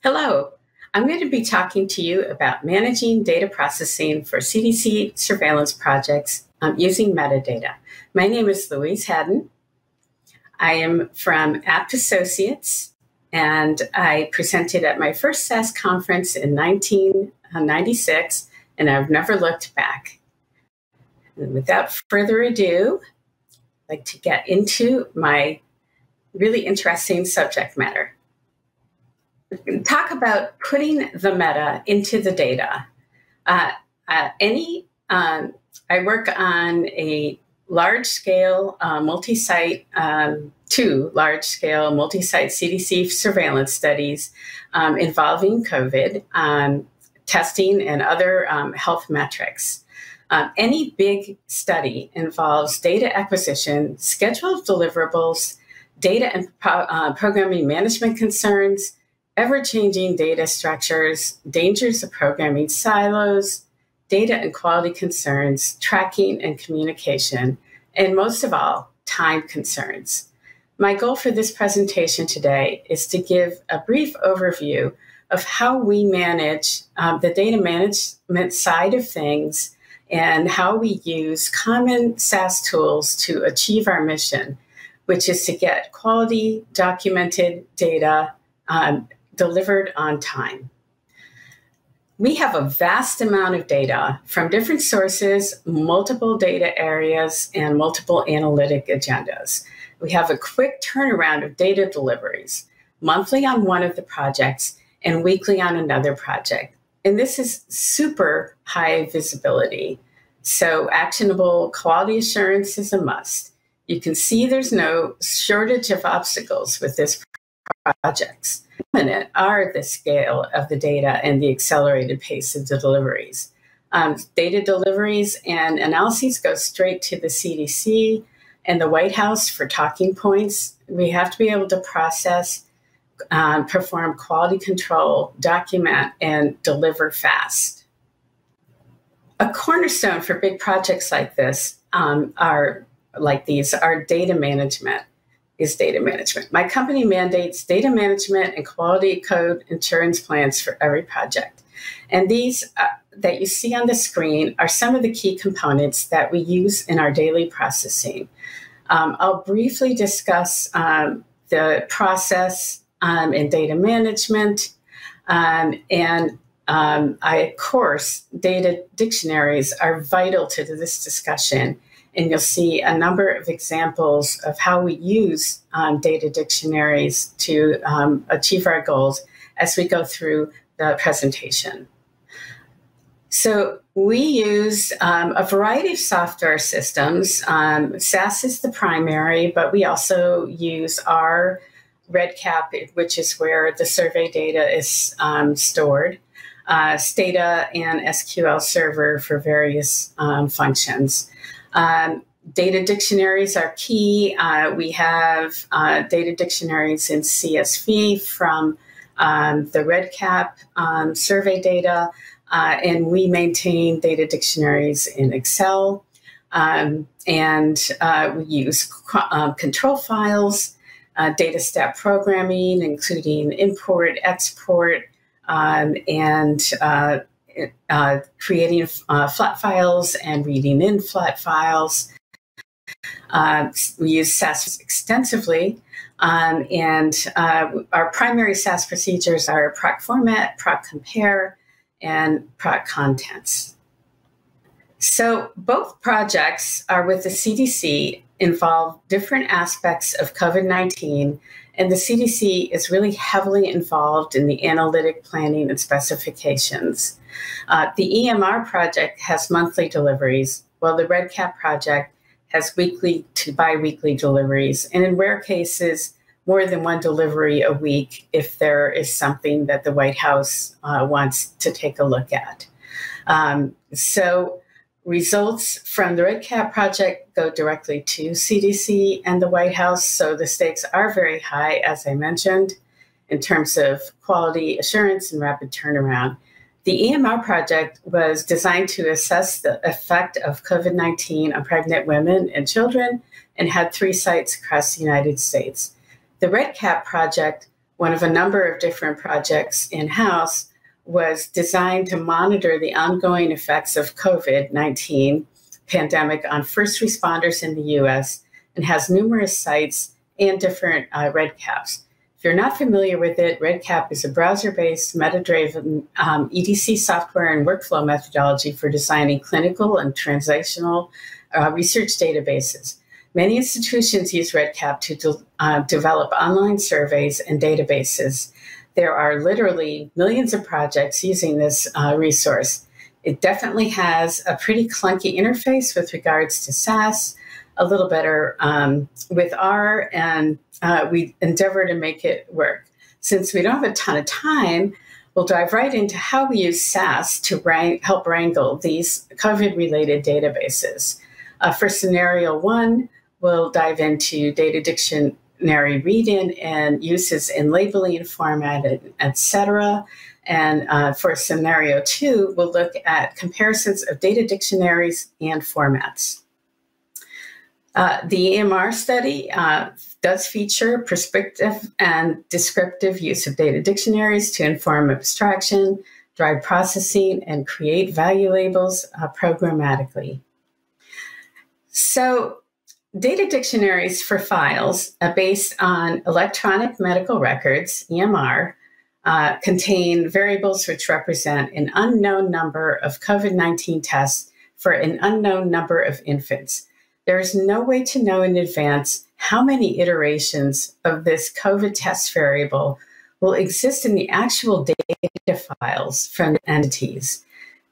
Hello, I'm going to be talking to you about managing data processing for CDC surveillance projects using metadata. My name is Louise Haddon. I am from Apt Associates, and I presented at my first SAS conference in 1996, and I've never looked back. And without further ado, I'd like to get into my really interesting subject matter. Talk about putting the meta into the data. I work on a large-scale multi-site, two large-scale multi-site CDC surveillance studies involving COVID, testing and other health metrics. Any big study involves data acquisition, schedule of deliverables, data and programming management concerns, ever-changing data structures, dangers of programming silos, data and quality concerns, tracking and communication, and most of all, time concerns. My goal for this presentation today is to give a brief overview of how we manage the data management side of things and how we use common SAS tools to achieve our mission, which is to get quality documented data delivered on time. We have a vast amount of data from different sources, multiple data areas, and multiple analytic agendas. We have a quick turnaround of data deliveries, monthly on one of the projects and weekly on another project. And this is super high visibility. So actionable quality assurance is a must. You can see there's no shortage of obstacles with this projects. Are the scale of the data and the accelerated pace of the deliveries. Data deliveries and analyses go straight to the CDC and the White House for talking points. We have to be able to process, perform quality control, document, and deliver fast. A cornerstone for big projects like this are data management. My company mandates data management and quality code insurance plans for every project. And these that you see on the screen are some of the key components that we use in our daily processing. I'll briefly discuss the process in data management. Of course, data dictionaries are vital to this discussion. And you'll see a number of examples of how we use data dictionaries to achieve our goals as we go through the presentation. So we use a variety of software systems. SAS is the primary, but we also use R, REDCap, which is where the survey data is stored, Stata, and SQL Server for various functions. Data dictionaries are key. We have data dictionaries in CSV from the REDCap survey data, and we maintain data dictionaries in Excel. We use control files, data step programming, including import, export, creating flat files and reading in flat files. We use SAS extensively, and our primary SAS procedures are proc format, proc compare, and proc contents. So both projects are with the CDC, involve different aspects of COVID-19, and the CDC is really heavily involved in the analytic planning and specifications. The EMR project has monthly deliveries, while the REDCap project has weekly to biweekly deliveries, and in rare cases, more than one delivery a week if there is something that the White House wants to take a look at. So results from the REDCap project go directly to CDC and the White House, so the stakes are very high, as I mentioned, in terms of quality assurance and rapid turnaround. The EMR project was designed to assess the effect of COVID-19 on pregnant women and children and had 3 sites across the United States. The REDCap project one of a number of different projects in-house, was designed to monitor the ongoing effects of COVID-19 pandemic on first responders in the US and has numerous sites and different REDCaps. If you're not familiar with it, REDCap is a browser-based, meta-driven EDC software and workflow methodology for designing clinical and translational research databases. Many institutions use REDCap to develop online surveys and databases. There are literally millions of projects using this resource. It definitely has a pretty clunky interface with regards to SAS, a little better with R, and we endeavor to make it work. Since we don't have a ton of time, we'll dive right into how we use SAS to help wrangle these COVID-related databases. For scenario one, we'll dive into data dictionary read-in and uses in labeling, formatting, etc. And for scenario two, we'll look at comparisons of data dictionaries and formats. The EMR study does feature prescriptive and descriptive use of data dictionaries to inform abstraction, drive processing, and create value labels programmatically. So data dictionaries for files based on electronic medical records, EMR, contain variables which represent an unknown number of COVID-19 tests for an unknown number of infants. There is no way to know in advance how many iterations of this COVID test variable will exist in the actual data files from entities.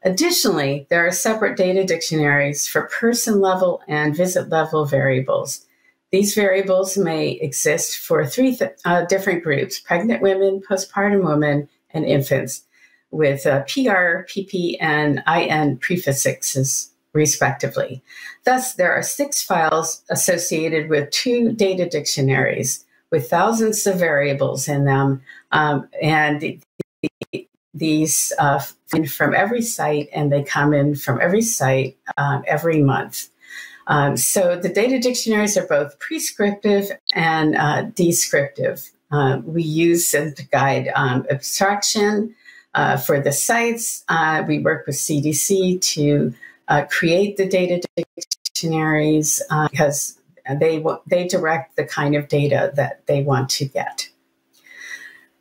Additionally, there are separate data dictionaries for person-level and visit-level variables. These variables may exist for three different groups: pregnant women, postpartum women, and infants, with PR, PP, and IN prefixes, respectively. Thus, there are 6 files associated with 2 data dictionaries with thousands of variables in them, and these come from every site, and they come in from every site every month. So the data dictionaries are both prescriptive and descriptive. We use them to guide abstraction for the sites. We work with CDC to create the data dictionaries because they direct the kind of data that they want to get.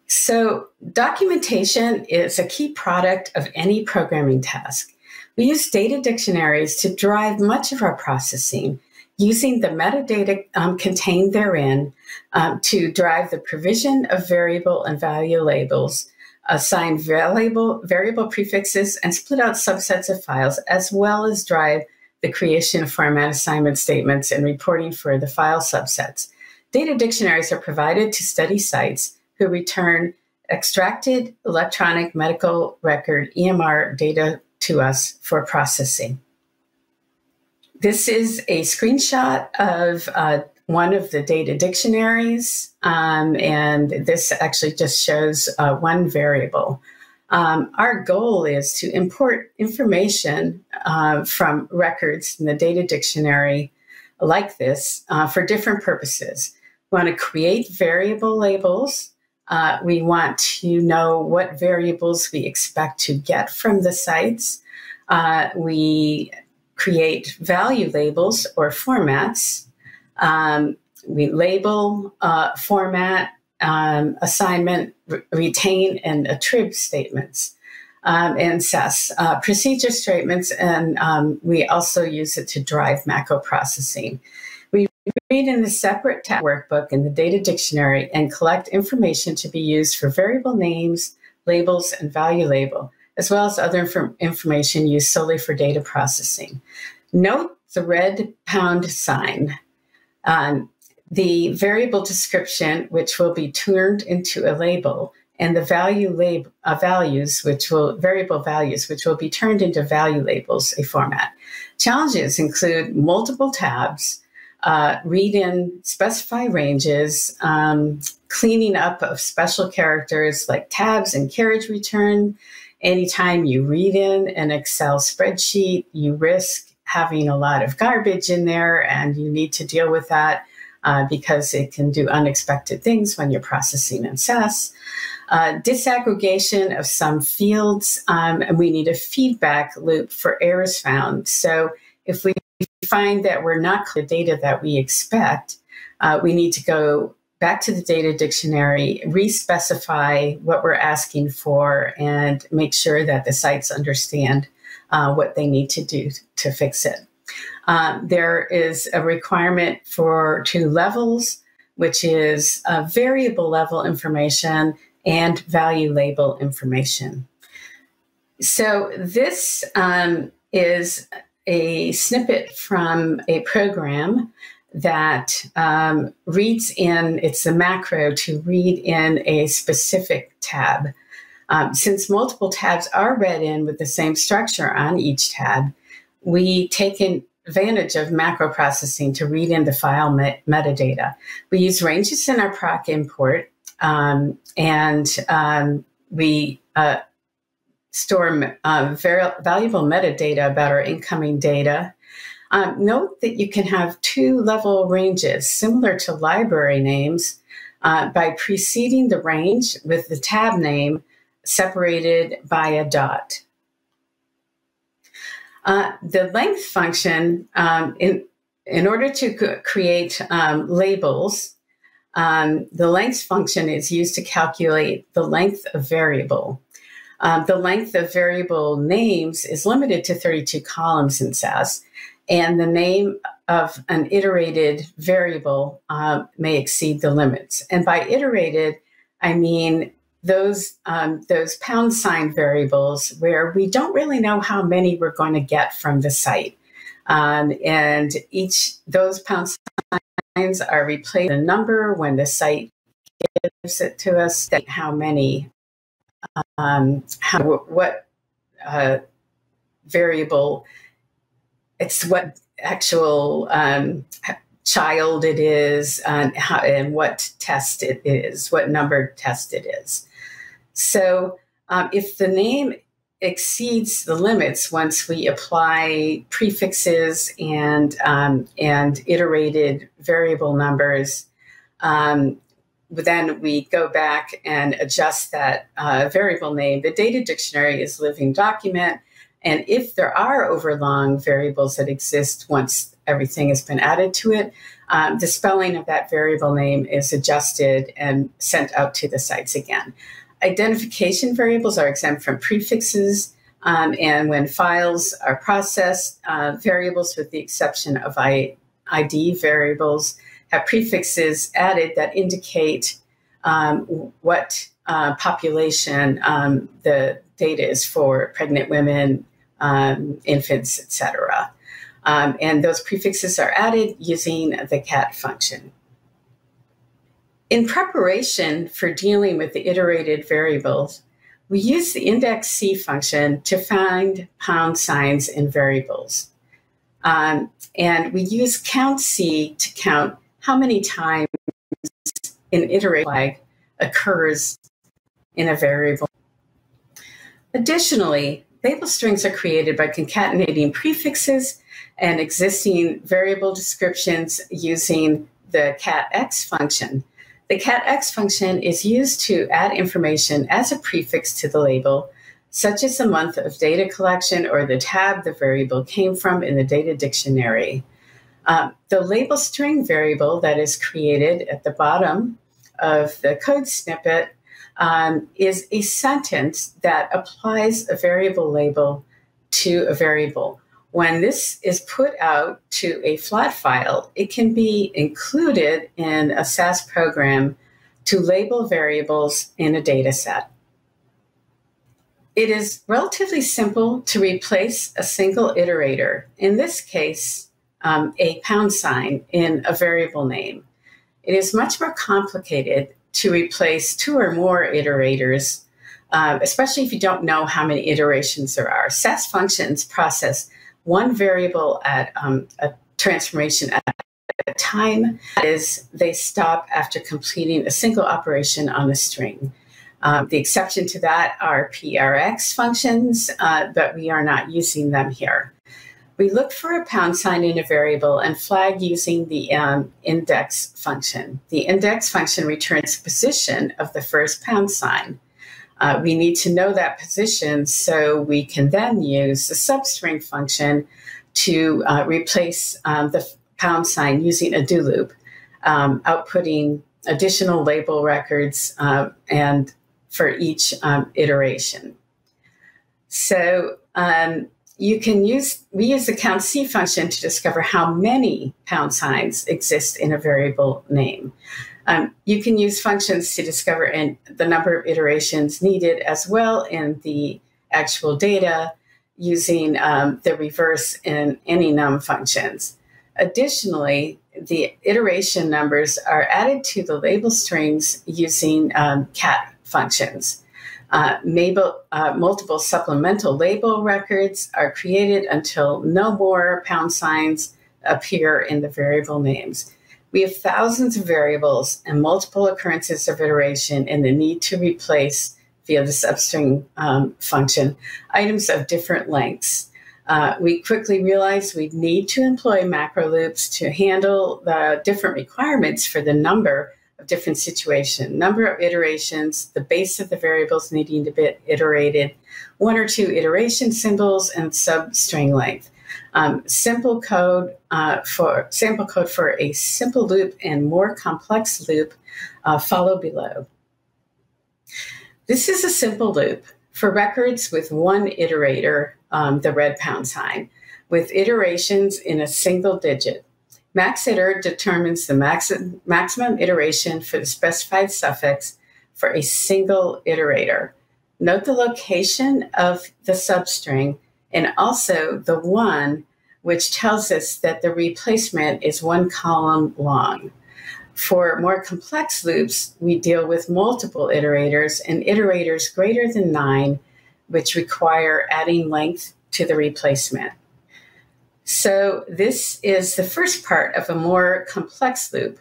So documentation is a key product of any programming task. We use data dictionaries to drive much of our processing, using the metadata contained therein to drive the provision of variable and value labels, assign variable prefixes, and split out subsets of files, as well as drive the creation of format assignment statements and reporting for the file subsets. Data dictionaries are provided to study sites who return extracted electronic medical record EMR data to us for processing. This is a screenshot of one of the data dictionaries, and this actually just shows one variable. Our goal is to import information from records in the data dictionary like this for different purposes. We want to create variable labels. We want to know what variables we expect to get from the sites. We create value labels or formats. We label, format, assignment, retain, and attrib statements, and SAS procedure statements, and we also use it to drive macro processing. We read in a separate tab workbook in the data dictionary and collect information to be used for variable names, labels, and value label, as well as other information used solely for data processing. Note the red pound sign. The variable description, which will be turned into a label, and the variable values, which will be turned into value labels, a format. Challenges include multiple tabs, read in, specify ranges, cleaning up of special characters like tabs and carriage return. Anytime you read in an Excel spreadsheet, you risk having a lot of garbage in there, and you need to deal with that. because it can do unexpected things when you're processing in SAS. Disaggregation of some fields, and we need a feedback loop for errors found. So if we find that we're not the data that we expect, we need to go back to the data dictionary, re-specify what we're asking for, and make sure that the sites understand what they need to do to fix it. There is a requirement for 2 levels, which is variable level information and value label information. So this is a snippet from a program that reads in, it's a macro to read in a specific tab. Since multiple tabs are read in with the same structure on each tab, we take advantage of macro processing to read in the file metadata. We use ranges in our proc import, and we store valuable metadata about our incoming data. Note that you can have 2 level ranges similar to library names by preceding the range with the tab name separated by a dot. The length function, in order to create labels, the length function is used to calculate the length of variable. The length of variable names is limited to 32 columns in SAS, and the name of an iterated variable may exceed the limits. And by iterated, I mean those pound sign variables where we don't really know how many we're going to get from the site. And those pound signs are replaced with a number when the site gives it to us, how many, what variable, it's what actual child it is, and what test it is, what number test it is. So if the name exceeds the limits once we apply prefixes and iterated variable numbers, then we go back and adjust that variable name. The data dictionary is a living document, and if there are overlong variables that exist once everything has been added to it, the spelling of that variable name is adjusted and sent out to the sites again. Identification variables are exempt from prefixes, and when files are processed, variables with the exception of ID variables have prefixes added that indicate what population the data is for: pregnant women, infants, etc. And those prefixes are added using the cat function. In preparation for dealing with the iterated variables, we use the index-C function to find pound signs in variables. And we use count-C to count how many times an iterated flag occurs in a variable. Additionally, label strings are created by concatenating prefixes and existing variable descriptions using the catx function. The catx function is used to add information as a prefix to the label, such as the month of data collection or the tab the variable came from in the data dictionary. The label string variable that is created at the bottom of the code snippet is a sentence that applies a variable label to a variable. When this is put out to a flat file, it can be included in a SAS program to label variables in a data set. It is relatively simple to replace a single iterator, in this case, a pound sign in a variable name. It is much more complicated to replace 2 or more iterators, especially if you don't know how many iterations there are. SAS functions process one variable at a transformation at a time. That is, they stop after completing a single operation on a string. The exception to that are PRX functions, but we are not using them here. We look for a pound sign in a variable and flag using the index function. The index function returns the position of the first pound sign. We need to know that position so we can then use the substring function to replace the pound sign using a do loop, outputting additional label records and for each iteration. So we use the count_c function to discover how many pound signs exist in a variable name. You can use functions to discover the number of iterations needed as well in the actual data using the reverse in any num functions. Additionally, the iteration numbers are added to the label strings using cat functions. Multiple supplemental label records are created until no more pound signs appear in the variable names. We have thousands of variables and multiple occurrences of iteration and the need to replace via the substring function items of different lengths. We quickly realized we need to employ macro loops to handle the different requirements for the number of different situations, number of iterations, the base of the variables needing to be iterated, one or two iteration symbols, and substring length. Sample code for a simple loop and more complex loop follow below. This is a simple loop for records with one iterator, the red pound sign, with iterations in a single digit. Maxiter determines the maximum iteration for the specified suffix for a single iterator. Note the location of the substring and also the one, which tells us that the replacement is one column long. For more complex loops, we deal with multiple iterators and iterators greater than 9, which require adding length to the replacement. So this is the first part of a more complex loop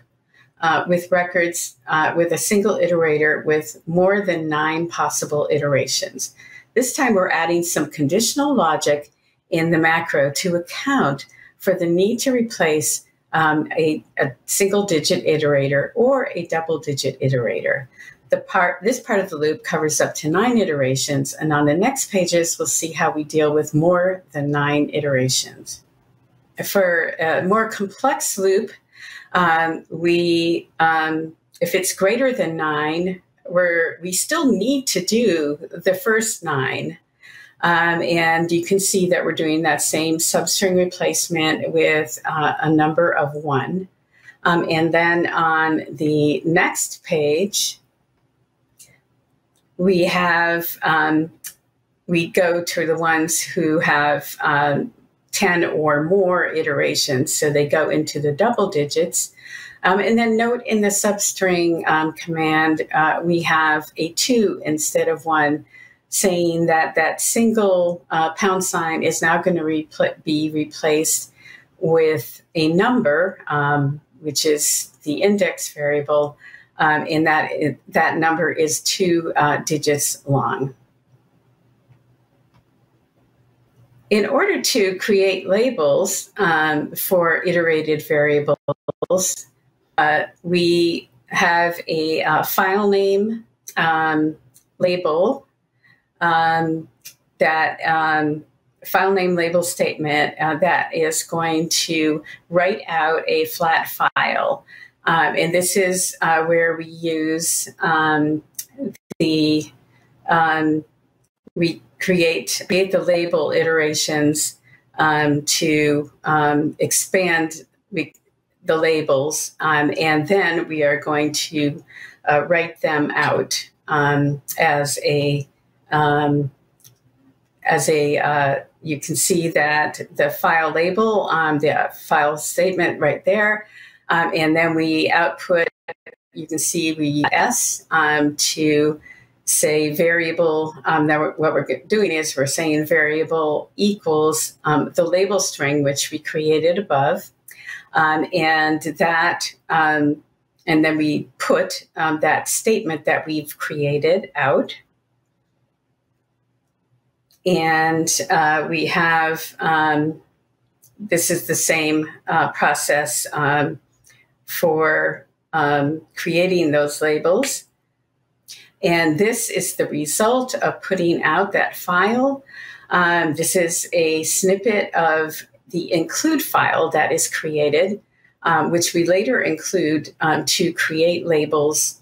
with records with a single iterator with more than 9 possible iterations. This time we're adding some conditional logic in the macro to account for the need to replace a single-digit iterator or a double-digit iterator. This part of the loop covers up to 9 iterations, and on the next pages, we'll see how we deal with more than 9 iterations. For a more complex loop, if it's greater than 9, we still need to do the first 9. And you can see that we're doing that same substring replacement with a number of 1. And then on the next page, we go to the ones who have 10 or more iterations, so they go into the double digits. And then note in the substring command, we have a 2 instead of 1, saying that that single pound sign is now going to be replaced with a number, which is the index variable, and that number is 2 digits long. In order to create labels for iterated variables, we have a file name label file name label statement that is going to write out a flat file. And this is where we use we create the label iterations to expand the labels, and then we are going to write them out as a you can see that the file label, the file statement right there, and then we output, you can see we use S to say variable. Now what we're doing is we're saying variable equals the label string, which we created above, and then we put that statement that we've created out. And we have this is the same process for creating those labels. And this is the result of putting out that file. This is a snippet of the include file that is created, which we later include to create labels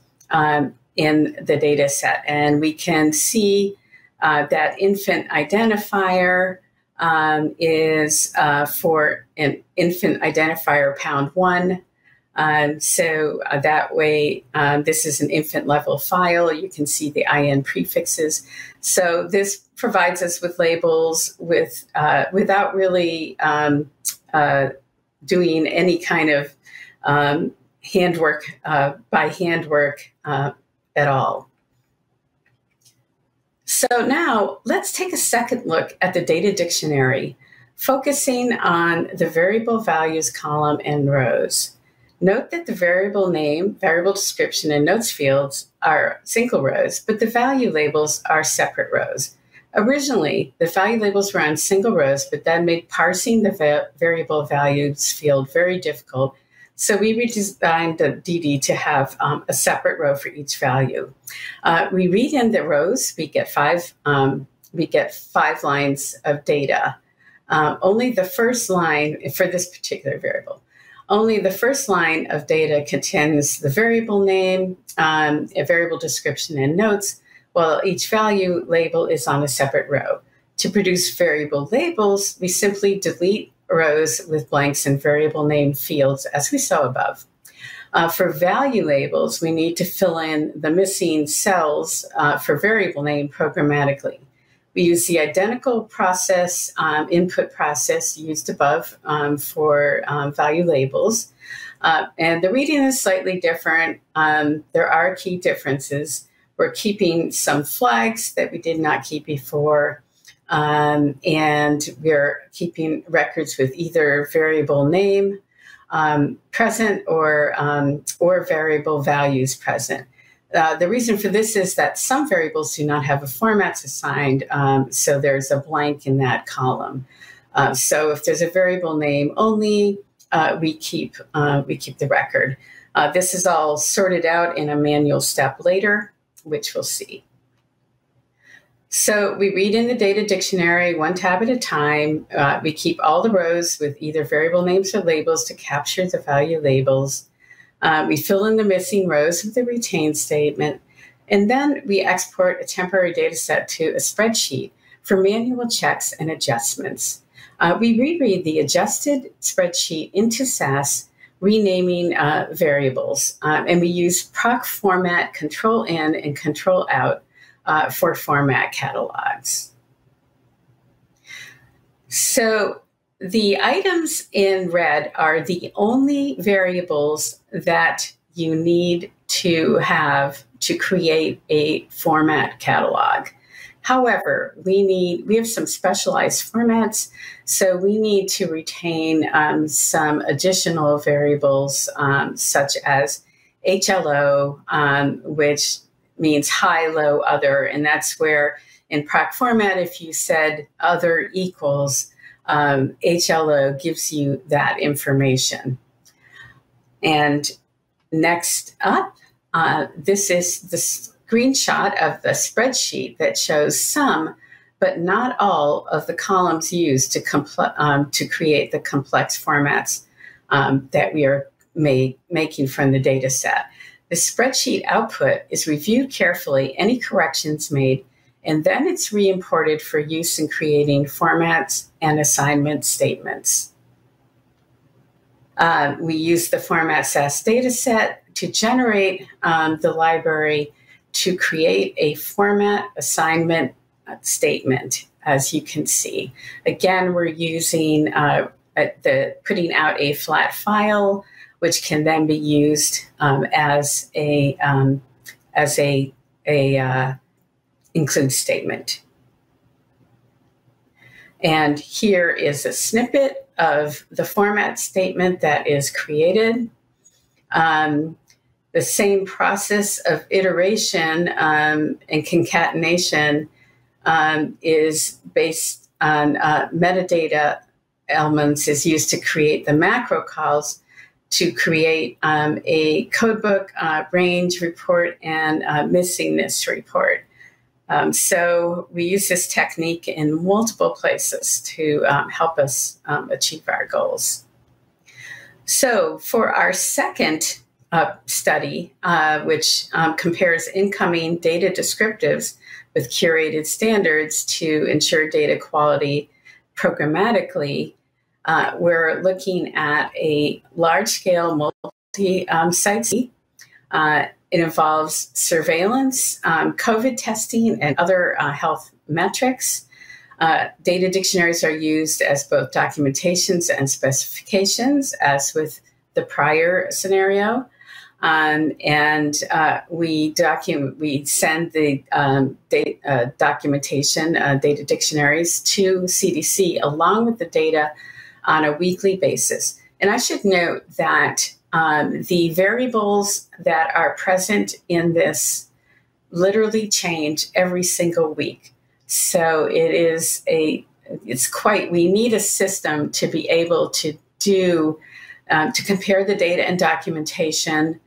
in the data set. And we can see that infant identifier is for an infant identifier pound 1. So that way, this is an infant level file. You can see the IN prefixes. So this provides us with labels without really doing any kind of handwork at all. So now let's take a second look at the data dictionary, focusing on the variable values column and rows. Note that the variable name, variable description, and notes fields are single rows, but the value labels are separate rows. Originally, the value labels were on single rows, but that made parsing the variable values field very difficult. So we redesigned the DD to have a separate row for each value. We read in the rows. We get five lines of data. Only the first line for this particular variable. Only the first line of data contains the variable name, a variable description, and notes, while each value label is on a separate row. To produce variable labels, we simply delete rows with blanks and variable name fields, as we saw above. For value labels, we need to fill in the missing cells for variable name programmatically. We use the identical process, input process used above for value labels. And the reading is slightly different. There are key differences. We're keeping some flags that we did not keep before. And we're keeping records with either variable name present or variable values present. The reason for this is that some variables do not have a formats assigned, so there's a blank in that column. So if there's a variable name only, we keep the record. This is all sorted out in a manual step later, which we'll see. So we read in the data dictionary one tab at a time. We keep all the rows with either variable names or labels to capture the value labels. We fill in the missing rows with the retain statement, and then we export a temporary data set to a spreadsheet for manual checks and adjustments. We reread the adjusted spreadsheet into SAS, renaming variables, and we use proc format control in and control out for format catalogs. So the items in red are the only variables that you need to have to create a format catalog. However, we have some specialized formats, so we need to retain some additional variables such as HLO, which means high, low, other, and that's where in proc format, if you said other equals, HLO gives you that information. And next up, this is the screenshot of the spreadsheet that shows some, but not all, of the columns used to create the complex formats that we are making from the data set. The spreadsheet output is reviewed carefully, any corrections made, and then it's re-imported for use in creating formats and assignment statements. We use the format SAS dataset to generate the library to create a format assignment statement, as you can see. Again, we're using putting out a flat file, which can then be used as a include statement. And here is a snippet of the format statement that is created. The same process of iteration and concatenation is based on metadata elements is used to create the macro calls to create a codebook, range report, and missingness report. So we use this technique in multiple places to help us achieve our goals. So for our second study, which compares incoming data descriptives with curated standards to ensure data quality programmatically, we're looking at a large-scale multi-site. It involves surveillance, COVID testing, and other health metrics. Data dictionaries are used as both documentations and specifications, as with the prior scenario. We send the documentation, data dictionaries to CDC along with the data on a weekly basis. And I should note that the variables that are present in this literally change every single week. So we need a system to be able to to compare the data and documentation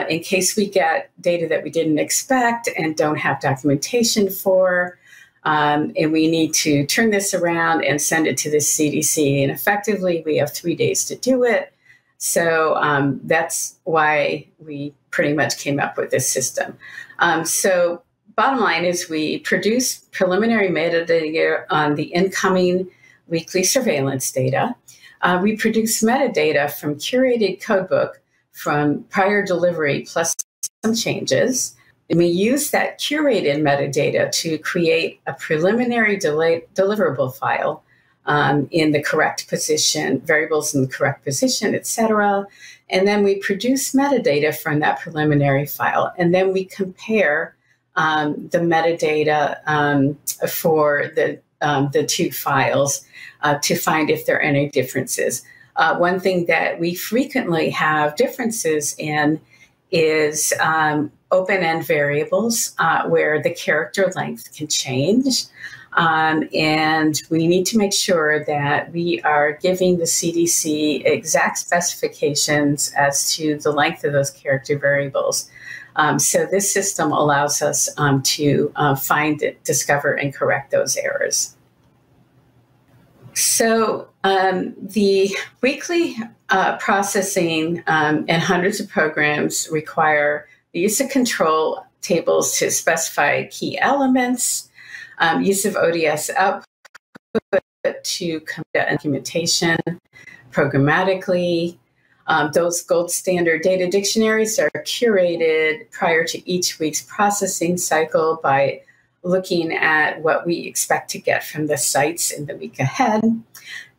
in case we get data that we didn't expect and don't have documentation for. And we need to turn this around and send it to the CDC. And effectively, we have 3 days to do it. So that's why we pretty much came up with this system. So bottom line is we produce preliminary metadata on the incoming weekly surveillance data. We produce metadata from curated codebook from prior delivery plus some changes. And we use that curated metadata to create a preliminary deliverable file in the correct position, variables in the correct position, et cetera. And then we produce metadata from that preliminary file. And then we compare the metadata for the two files to find if there are any differences. One thing that we frequently have differences in is open-end variables where the character length can change. And we need to make sure that we are giving the CDC exact specifications as to the length of those character variables. So this system allows us to find, discover, and correct those errors. So the weekly processing and hundreds of programs require the use of control tables to specify key elements, use of ODS output to documentation programmatically. Those gold standard data dictionaries are curated prior to each week's processing cycle by looking at what we expect to get from the sites in the week ahead.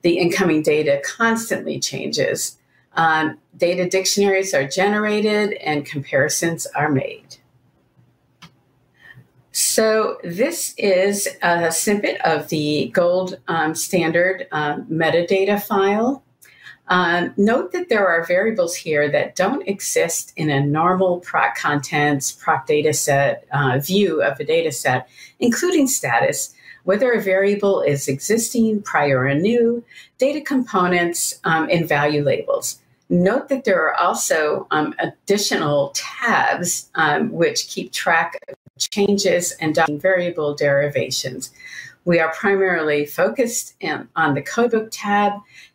The incoming data constantly changes. Data dictionaries are generated and comparisons are made. So this is a snippet of the gold standard metadata file. Note that there are variables here that don't exist in a normal proc contents, proc data set view of a data set, including status, whether a variable is existing, prior, or new, data components, and value labels. Note that there are also additional tabs which keep track of changes and variable derivations. We are primarily focused on the codebook tab,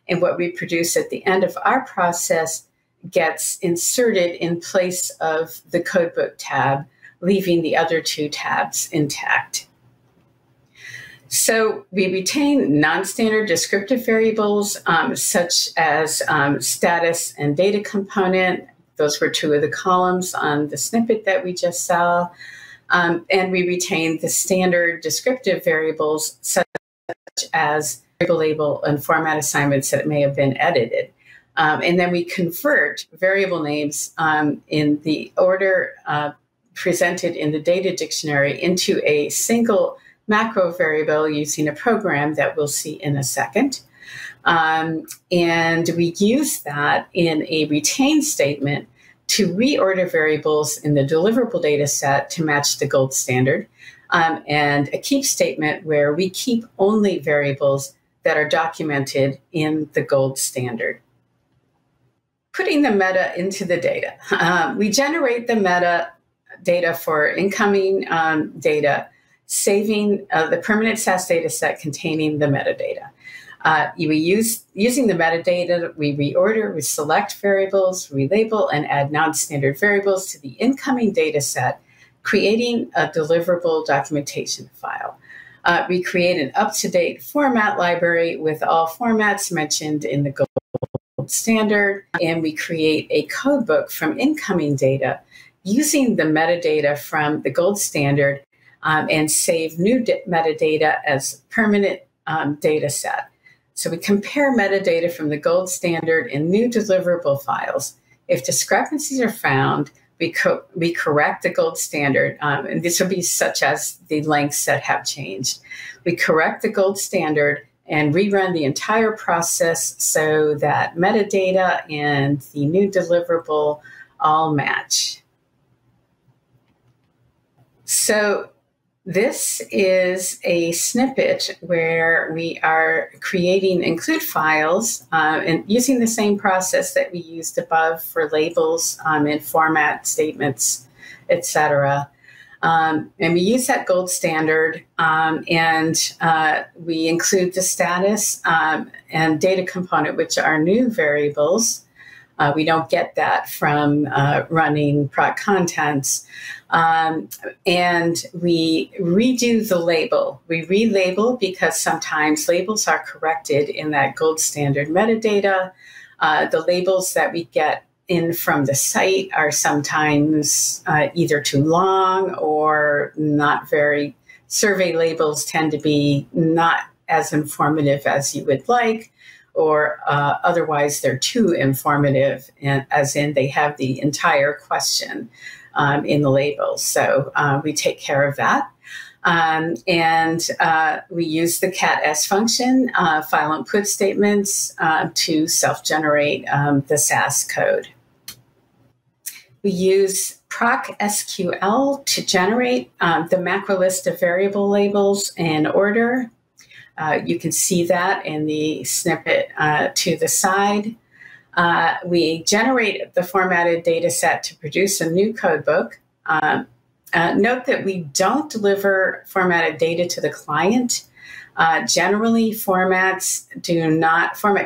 and what we produce at the end of our process gets inserted in place of the codebook tab, leaving the other two tabs intact. So we retain non-standard descriptive variables such as status and data component. Those were two of the columns on the snippet that we just saw. And we retain the standard descriptive variables such as variable label and format assignments that may have been edited. And then we convert variable names in the order presented in the data dictionary into a single macro variable using a program that we'll see in a second. And we use that in a retain statement to reorder variables in the deliverable data set to match the gold standard, and a keep statement where we keep only variables that are documented in the gold standard. Putting the meta into the data. We generate the meta data for incoming data, saving the permanent SAS data set containing the metadata. Using the metadata, we reorder, we select variables, relabel, and add non-standard variables to the incoming data set, creating a deliverable documentation file. We create an up-to-date format library with all formats mentioned in the gold standard, and we create a codebook from incoming data using the metadata from the gold standard and save new metadata as permanent data set. So we compare metadata from the gold standard in new deliverable files. If discrepancies are found, we correct the gold standard, and this will be such as the lengths that have changed. We correct the gold standard and rerun the entire process so that metadata and the new deliverable all match. So this is a snippet where we are creating include files and using the same process that we used above for labels and format statements, etc. And we use that gold standard and we include the status and data component, which are new variables. We don't get that from running proc contents. And we redo the label. We relabel because sometimes labels are corrected in that gold standard metadata. The labels that we get in from the site are sometimes either too long or not very, survey labels tend to be not as informative as you would like, or otherwise they're too informative, as in they have the entire question in the label. So we take care of that. And we use the cat-s function, file input statements, to self-generate the SAS code. We use proc-sql to generate the macro list of variable labels in order. You can see that in the snippet to the side. We generate the formatted data set to produce a new codebook. Note that we don't deliver formatted data to the client. Generally, format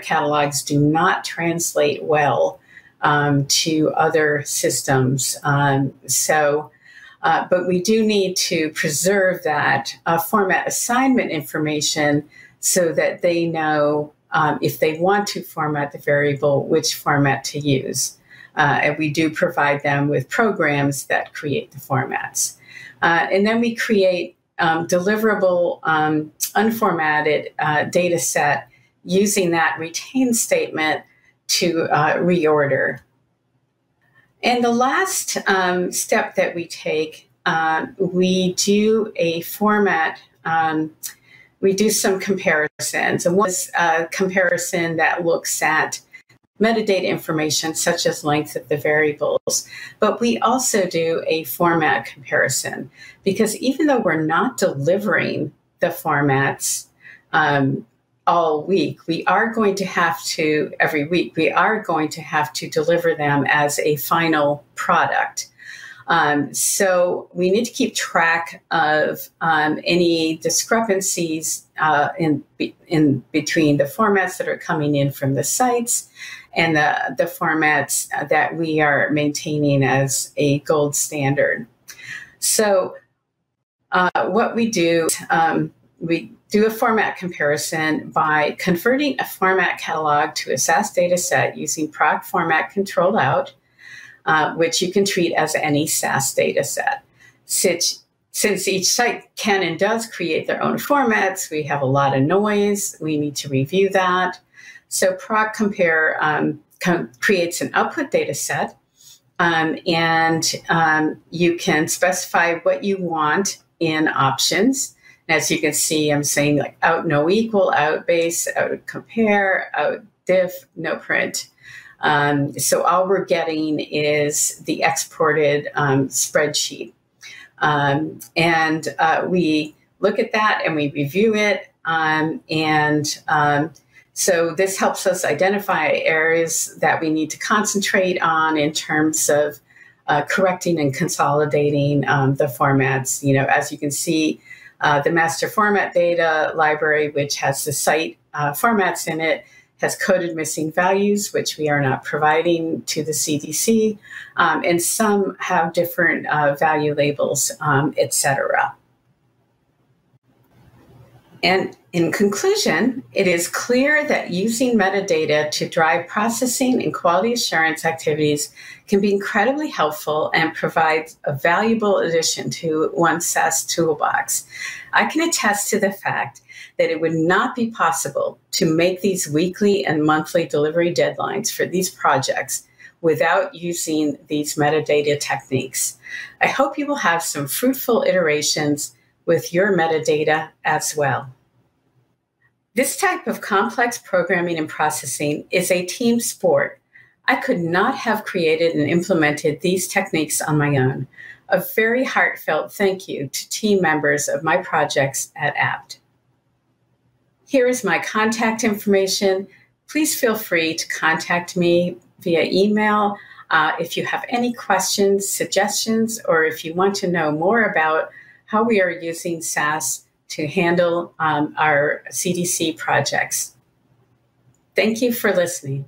catalogs do not translate well to other systems. But we do need to preserve that format assignment information so that they know if they want to format the variable, which format to use. And we do provide them with programs that create the formats. And then we create deliverable unformatted data set using that retain statement to reorder. And the last step that we take, we do a format, we do some comparisons. And one is a comparison that looks at metadata information such as length of the variables. But we also do a format comparison because even though we're not delivering the formats all week, we are going to have to, every week, we are going to have to deliver them as a final product. So we need to keep track of any discrepancies in between the formats that are coming in from the sites and the formats that we are maintaining as a gold standard. So what we do, we do a format comparison by converting a format catalog to a SAS data set using proc format control out, which you can treat as any SAS data set. Since each site can and does create their own formats, we have a lot of noise. We need to review that. So proc compare creates an output data set, and you can specify what you want in options. As you can see, I'm saying like out no equal, out base, out compare, out diff, no print. So all we're getting is the exported spreadsheet. And we look at that and we review it. So this helps us identify areas that we need to concentrate on in terms of correcting and consolidating the formats. As you can see, the master format data library, which has the site formats in it, has coded missing values, which we are not providing to the CDC, and some have different value labels, etc. And in conclusion, it is clear that using metadata to drive processing and quality assurance activities can be incredibly helpful and provide a valuable addition to one's SAS toolbox. I can attest to the fact that it would not be possible to make these weekly and monthly delivery deadlines for these projects without using these metadata techniques. I hope you will have some fruitful iterations with your metadata as well. This type of complex programming and processing is a team sport. I could not have created and implemented these techniques on my own. A very heartfelt thank you to team members of my projects at APT. Here is my contact information. Please feel free to contact me via email if you have any questions, suggestions, or if you want to know more about how we are using SAS to handle our CDC projects. Thank you for listening.